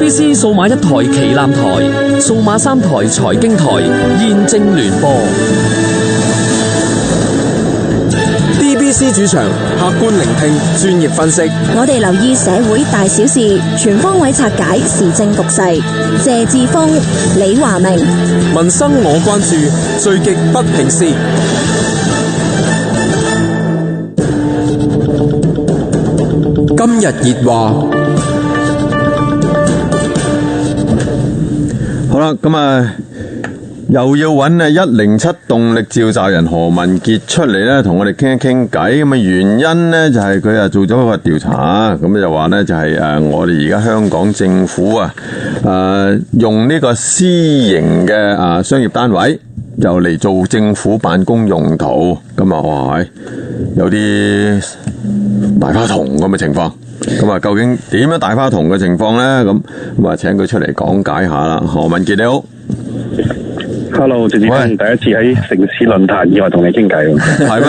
DBC 數碼1台旗艦台、數碼3台財經台現正聯播。DBC 主場，客觀聆聽，專業分析。我哋留意社會大小事，全方位拆解時政局勢。謝志峰、李華明，民生我關注，最極不平事。今日熱話。好啦，咁啊，又要揾107動力召集人何文傑出嚟咧，同我哋傾一傾偈。咁啊，原因咧就係佢啊做咗一個調查，咁就話咧就係我哋而家香港政府啊用呢個私營嘅商業單位就嚟做政府辦公用途，咁啊哇，有啲大花筒咁嘅情況。咁啊，究竟點樣大花筒嘅情況咧？咁啊，請佢出嚟講解下啦。何文傑你好。Hello， 謝志峰，第一次喺城市論壇以外同你傾偈喎。係咩？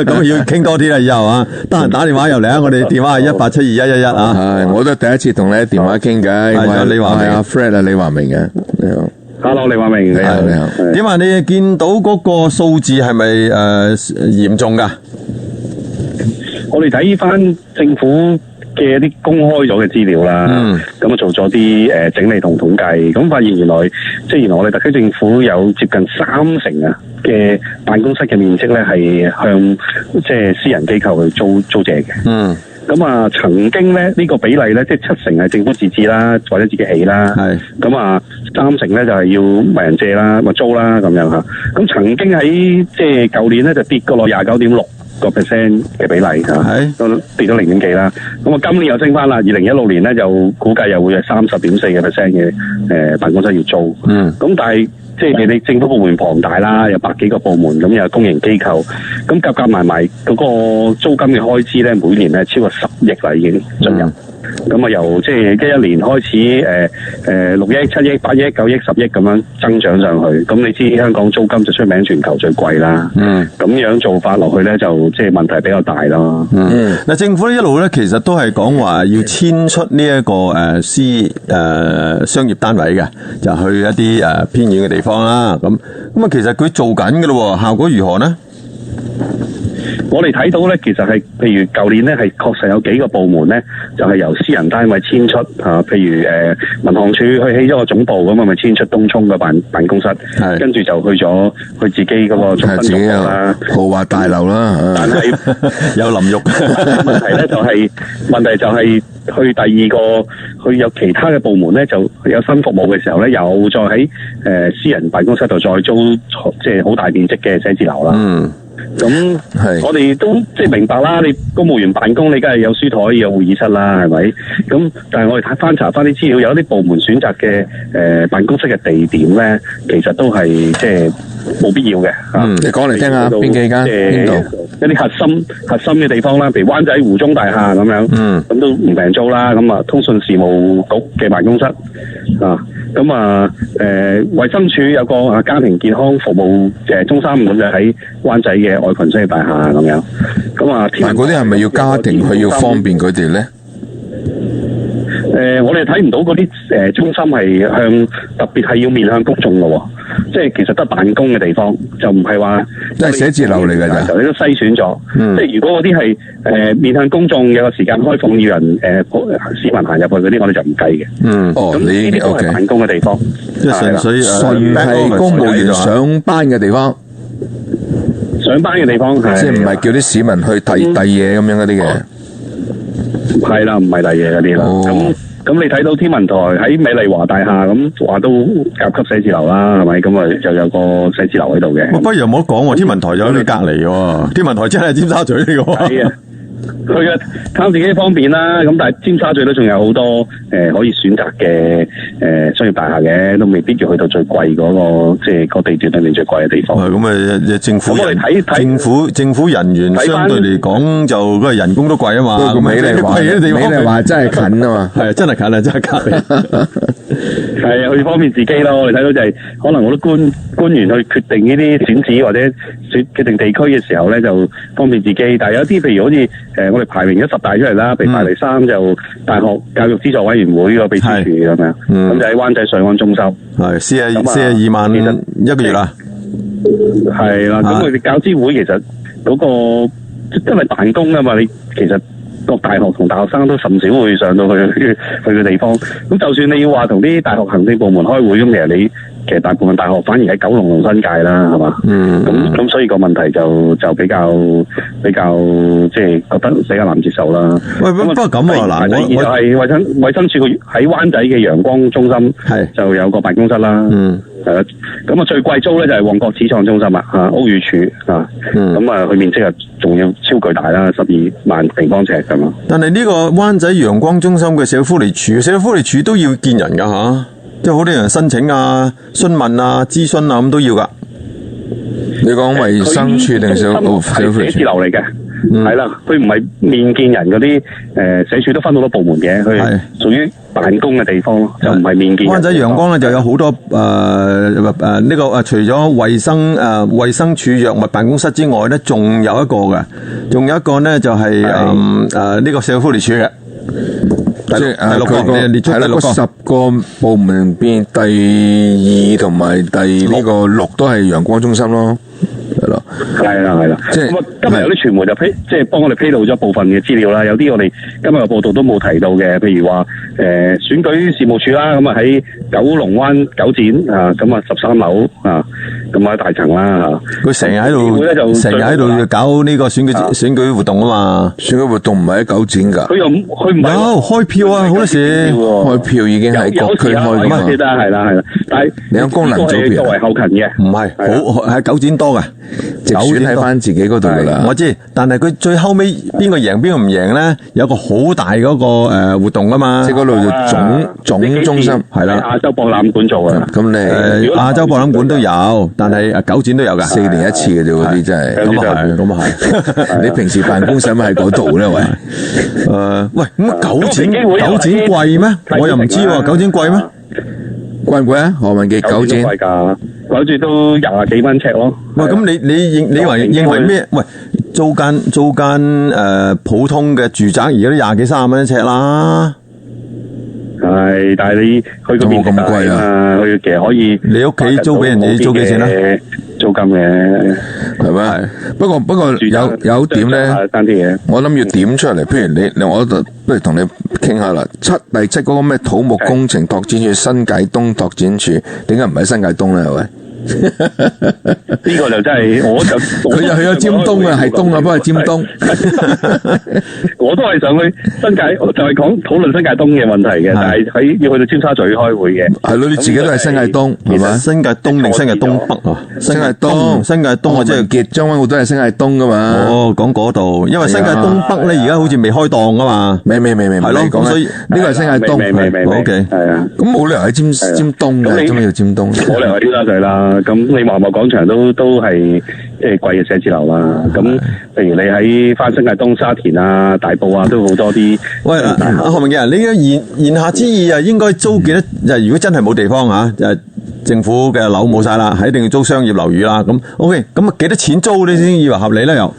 咁要傾多啲啦，以後啊，得閒打電話入嚟啊！我哋電話係1872111啊。係，我都第一次同你喺電話傾偈。係李華明，阿 Fred 啊，李華明嘅。你好。Hello， 李華明，你好。你好。點啊？你見到嗰個數字係咪嚴重㗎？我哋睇翻政府嘅一啲公開咗嘅資料啦，咁啊做咗啲整理同統計，咁發現原來我哋特區政府有接近30%啊嘅辦公室嘅面積咧係向私人機構去租借嘅。咁啊曾經咧呢個比例咧，即係70%係政府自置啦，或者自己起啦。係。咁啊30%咧就係要問人借啦，或租啦咁樣嚇。咁曾經喺舊年咧就跌過落29.6%嘅比例嚇，都跌咗0點幾啦。咁啊，今年又升翻啦。2016年咧就估計又會係30.4%嘅辦公室要租。咁但係你政府部門龐大啦，有100幾個部門，咁又有公營機構，咁夾埋嗰個租金嘅開支咧，每年咧超過10億啦已經進入。咁啊，由11年開始6億、7億、8億、9億、10億咁樣增長上去。咁你知香港租金就出名全球最貴啦。咁樣做法落去咧，就問題比較大咯。嗱，政府一路咧其實都係講話要遷出呢一個商業單位嘅，就去一啲偏遠嘅地方啦。咁啊，其實佢做緊嘅咯，效果如何呢？我哋睇到咧，其實係譬如舊年咧，係確實有幾個部門咧，就係由私人單位遷出譬如民航處去起咗個總部咁啊，咪遷出東涌嘅辦公室，跟住就去咗去自己嗰個中心總部啦，豪華大樓啦。但係有淋浴。問題就係去第二個，去有其他嘅部門咧，就有新服務嘅時候咧，又再喺私人辦公室度再租好大面積嘅寫字樓啦。咁我哋都明白啦，你公務員辦公你梗係有書台有會議室啦，係咪？咁但係我哋翻查翻啲資料，有啲部門選擇嘅辦公室嘅地點咧，其實都係冇必要嘅。你講嚟聽下邊幾間？邊度？一啲核心嘅地方啦，譬如灣仔湖中大廈咁樣，咁都唔平租啦。咁啊，通訊事務局嘅辦公室咁衛生署有個家庭健康服務中心，咁就喺灣仔嘅愛群商業大廈咁樣。但嗰啲係咪要家庭去要方便佢哋咧？我哋睇唔到嗰啲中心係特別係要面向公眾咯，其實得辦公嘅地方，就唔係話都係寫字樓嚟㗎咋。你都篩選咗，如果嗰啲係面向公眾有個時間開放要人市民行入去嗰啲，我哋就唔計嘅。咁呢啲都係辦公嘅地方，純係公務員上班嘅地方。上班嘅地方係即係唔係叫啲市民去遞嘢咁樣嗰啲嘅。係啦，唔係遞嘢嗰啲啦。咁你睇到天文台喺美麗華大廈咁話都甲級寫字樓啦，係咪？咁啊就有個寫字樓喺度嘅。不如又唔好講喎，天文台就喺你隔離喎。天文台真係尖沙咀嚟嘅喎。係啊。佢嘅靠自己方便啦，咁但係尖沙咀都仲有好多可以選擇嘅商業大廈嘅，都未必要去到最貴嗰個個地段裏面最貴嘅地方。咁啊，政府人員相對嚟講就嗰個人工都貴啊嘛。咁美麗華真係近啊嘛，係真係近啊，真係隔離。係啊，去方便自己咯。我哋睇到就係可能好多官員去決定呢啲選址或者決定地區嘅時候咧，就方便自己。但係有啲譬如好似我哋排名咗10大出嚟啦，譬如排第3就大學教育資助委員會個秘書處咁樣，咁就喺灣仔瑞安中心，係42萬一個月啦，係啦，咁佢哋教資會其實嗰個因為辦公啊嘛，你其實各大學同大學生都甚少會上到去嘅地方，咁就算你要話同啲大學行政部門開會，咁其實大部分大學反而喺九龍同新界啦，係嘛？咁所以個問題就比較即係覺得比較難接受啦。喂，不過咁喎，嗱，第二就係衛生署喺灣仔嘅陽光中心就有個辦公室啦。係啦，咁啊最貴租咧就係旺角始創中心啊，屋宇署啊，咁啊佢面積啊仲要超巨大啦，12萬平方尺咁啊。但係呢個灣仔陽光中心嘅社會福利署都要見人噶吓，即係好多人申請啊、詢問啊、諮詢啊咁都要噶。你講衛生署定社會福利署？寫字樓嚟嘅。係啦，佢唔係面見人嗰啲，社署都分好多部門嘅，佢屬於辦公嘅地方咯，就唔係面見人。灣仔陽光咧就有好多呢個除咗衛生署藥物辦公室之外咧，仲有一個咧就係呢個社會福利署嘅。即係佢個10個部門邊第2同埋第呢個6都係陽光中心咯。係啦，即係今日有啲傳媒就即係幫我哋披露咗部分嘅資料啦，有啲我哋今日嘅報道都冇提到嘅，譬如話選舉事務處啦，咁啊喺九龍灣九展啊，咁啊13樓啊，咁啊大層啦嚇，佢成日喺度搞呢個選舉活動啊嘛，選舉活動唔係喺九展㗎，佢唔係有開票啊，好多時開票已經喺各區開㗎嘛，係啦，但係你有功能組別作為後勤嘅，唔係好喺九展多㗎。直選喺翻自己嗰度噶啦，我知，但係佢最後尾邊個贏邊個唔贏咧？有個好大嗰個活動噶嘛，即係嗰度總中心係啦，亞洲博覽館做啊。咁你亞洲博覽館都有，但係九展都有噶，4年一次嘅啫，嗰啲真係。咁啊係，你平時辦公使咪喺嗰度咧？喂，喂，咁九展貴咩？我又唔知喎，九展貴咩？貴唔貴啊？何文傑九展貴㗎，九展都20幾蚊尺咯。喂，咁你認為咩？喂，租間普通嘅住宅而家都20幾30蚊一尺啦。係，但係你去個面積大啊，佢其實可以你屋企租俾人哋租幾錢啦？租金嘅係咩？不過有點咧，我諗要點出嚟。譬如我不如同你傾下啦。第7嗰個咩土木工程拓展處新界東拓展處，點解唔喺新界東咧？係咪？呢個就真係，佢就去咗尖東啊，係東啊，不過係尖東。我都係上去新界，就係討論新界東嘅問題嘅，但係要去到尖沙咀開會嘅。係咯，你自己都係新界東，係咪？新界東定新界東北啊？新界東啊，即係傑將軍澳都係新界東噶嘛？哦，講嗰度，因為新界東北咧而家好似未開檔噶嘛。未，係咯，咁所以呢個係新界東。未，OK，係啊。咁冇理由喺尖東嘅，點解要尖東？冇理由喺尖沙咀啦。咁你華茂廣場都係即係貴嘅寫字樓啦。咁譬如你喺翻新界東、沙田啊、大埔啊，都好多啲。喂，何文傑啊，你嘅言下之意啊，應該租幾多？如果真係冇地方嚇，政府嘅樓冇晒啦，係一定要租商業樓宇啦。咁 OK，咁啊幾多錢租你先以為合理咧？又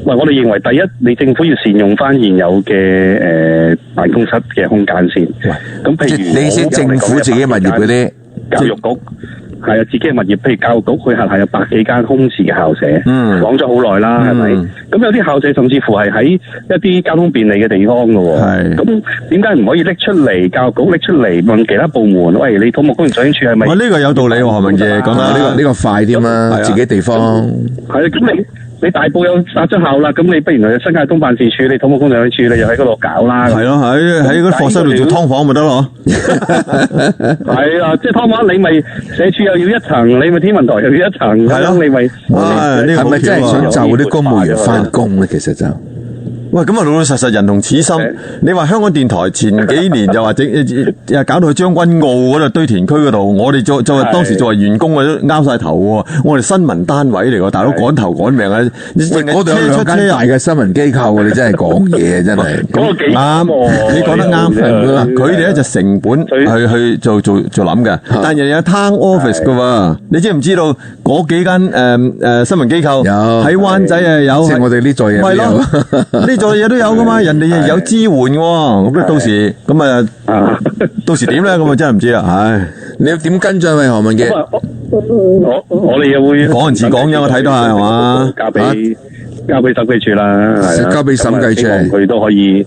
喂，我哋認為第一，你政府要善用翻現有嘅辦公室嘅空間先。咁譬如你先政府自己物業嗰啲。教育局係啊，自己嘅物業，譬如教育局佢下有100幾間空置嘅校舍，講咗好耐啦，係咪？咁有啲校舍甚至乎係喺一啲交通便利嘅地方㗎喎。咁點解唔可以拎出嚟？教育局拎出嚟問其他部門，喂，你土木工程總署係咪？呢個有道理喎，何文傑講得呢個快啲嘛，自己地方係啊，咁你大埔有殺咗校啦，咁你不如去新界東辦事處，你土木工程處你又喺嗰度搞啦。係咯，喺嗰啲課室度做湯房咪得咯。係啊，即係湯房你咪社署又要一層，你咪天文台又要一層，係咯，你咪係咪真係想就啲公務員翻工咧？其實就喂，咁啊老老實實人同此心。你話香港電台前幾年又話又搞到去將軍澳嗰度堆填區嗰度，我哋當時作為員工啊都拗晒頭喎。我哋新聞單位嚟喎，大佬趕頭趕命啊！嗰度有兩間大嘅新聞機構，你真係講嘢真係。啱，你講得啱。佢哋咧就成本去做諗嘅，但人哋有 town office 噶喎。你知唔知道嗰幾間新聞機構喺灣仔啊有？即係我哋呢座嘢。係咯，呢座嘢都有噶嘛，人哋有支援嘅，咁到時咁啊，到時點咧？咁啊真係唔知啦，唉！你要點跟進喂何文傑？我哋又會講人自講啫，我睇到係嘛？交俾審計處啦，係交俾審計處，佢都可以。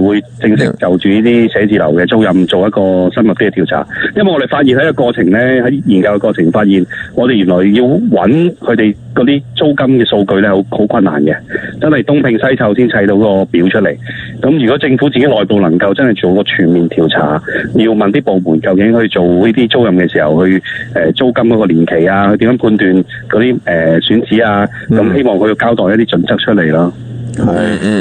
會正式就住呢啲寫字樓嘅租賃做一個深入啲嘅調查，因為我哋發現喺個過程咧，喺研究嘅過程發現，我哋原來要揾佢哋嗰啲租金嘅數據咧，好困難嘅，真係東拼西湊先砌到個表出嚟。咁如果政府自己內部能夠真係做個全面調查，要問啲部門究竟去做呢啲租賃嘅時候，去租金嗰個年期啊，佢點樣判斷嗰啲選址啊，咁希望佢要交代一啲準則出嚟咯。係，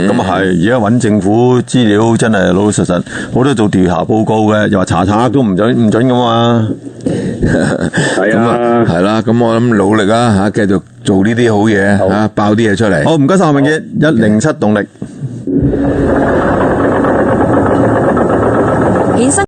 咁啊係，而家揾政府資料真係老老實實，好多做調查報告嘅，又話查都唔準噶嘛。係啊，係啦，咁我諗努力啊吓，繼續做呢啲好嘢吓，爆啲嘢出嚟。好，唔該晒何文傑，107動力。